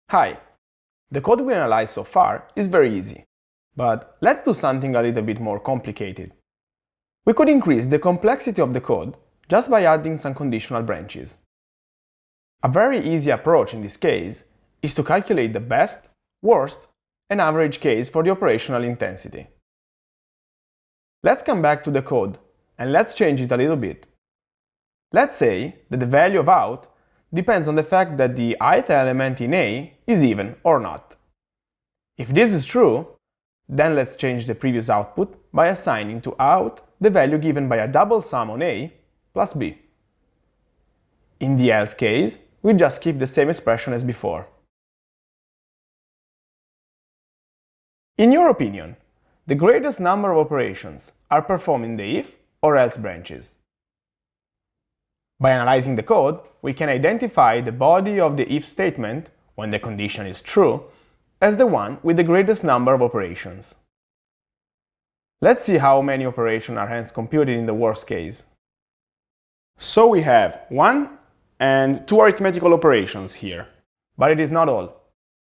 Hi! The code we analyzed so far is very easy, but let's do something a little bit more complicated. We could increase the complexity of the code just by adding some conditional branches. A very easy approach in this case is to calculate the best, worst, and average case for the operational intensity. Let's come back to the code and let's change it a little bit. Let's say that the value of out depends on the fact that the ith element in A is even or not. If this is true, then let's change the previous output by assigning to out the value given by a double sum on A plus B. In the else case, we just keep the same expression as before. In your opinion, the greatest number of operations are performed in the if or else branches. By analyzing the code, we can identify the body of the if statement, when the condition is true, as the one with the greatest number of operations. Let's see how many operations are hence computed in the worst case. So we have 1 and 2 arithmetical operations here, but it is not all.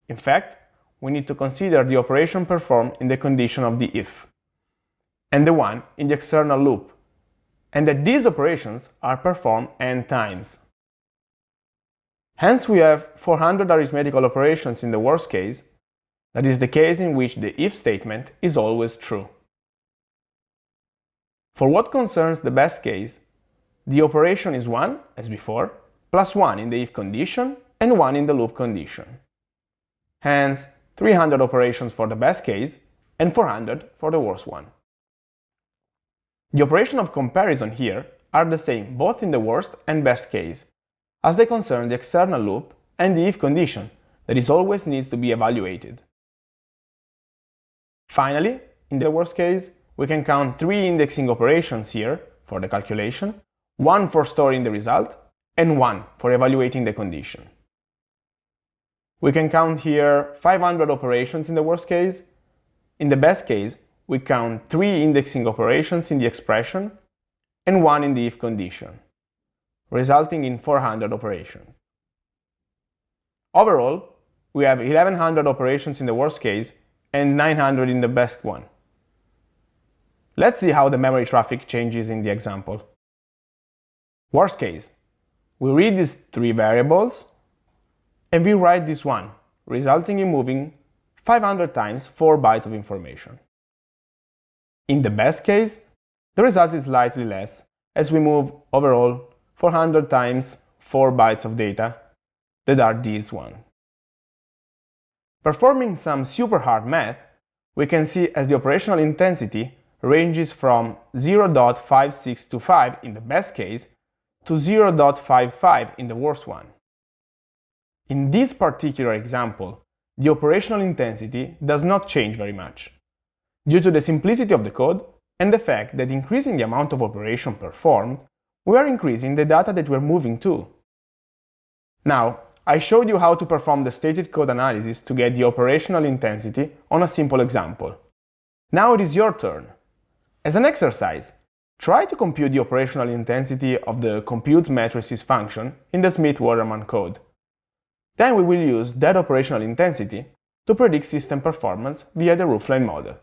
In fact, we need to consider the operation performed in the condition of the if, and the one in the external loop, and that these operations are performed n times. Hence we have 400 arithmetical operations in the worst case, that is the case in which the if statement is always true. For what concerns the best case, the operation is 1, as before, plus 1 in the if condition and 1 in the loop condition. Hence, 300 operations for the best case and 400 for the worst one. The operation of comparison here are the same both in the worst and best case, as they concern the external loop and the if condition that is always needs to be evaluated. Finally, in the worst case, we can count 3 indexing operations here for the calculation, 1 for storing the result, and 1 for evaluating the condition. We can count here 500 operations in the worst case. In the best case, we count 3 indexing operations in the expression and 1 in the if condition, resulting in 400 operations. Overall, we have 1100 operations in the worst case and 900 in the best one. Let's see how the memory traffic changes in the example. Worst case, we read these 3 variables and we write this one, resulting in moving 500 times 4 bytes of information. In the best case, the result is slightly less, as we move overall 400 times 4 bytes of data that are these one. Performing some super hard math, we can see as the operational intensity ranges from 0.5625 in the best case to 0.55 in the worst one. In this particular example, the operational intensity does not change very much, due to the simplicity of the code and the fact that increasing the amount of operation performed, we are increasing the data that we're moving to. Now, I showed you how to perform the stated code analysis to get the operational intensity on a simple example. Now it is your turn. As an exercise, try to compute the operational intensity of the compute matrices function in the Smith-Waterman code. Then we will use that operational intensity to predict system performance via the roofline model.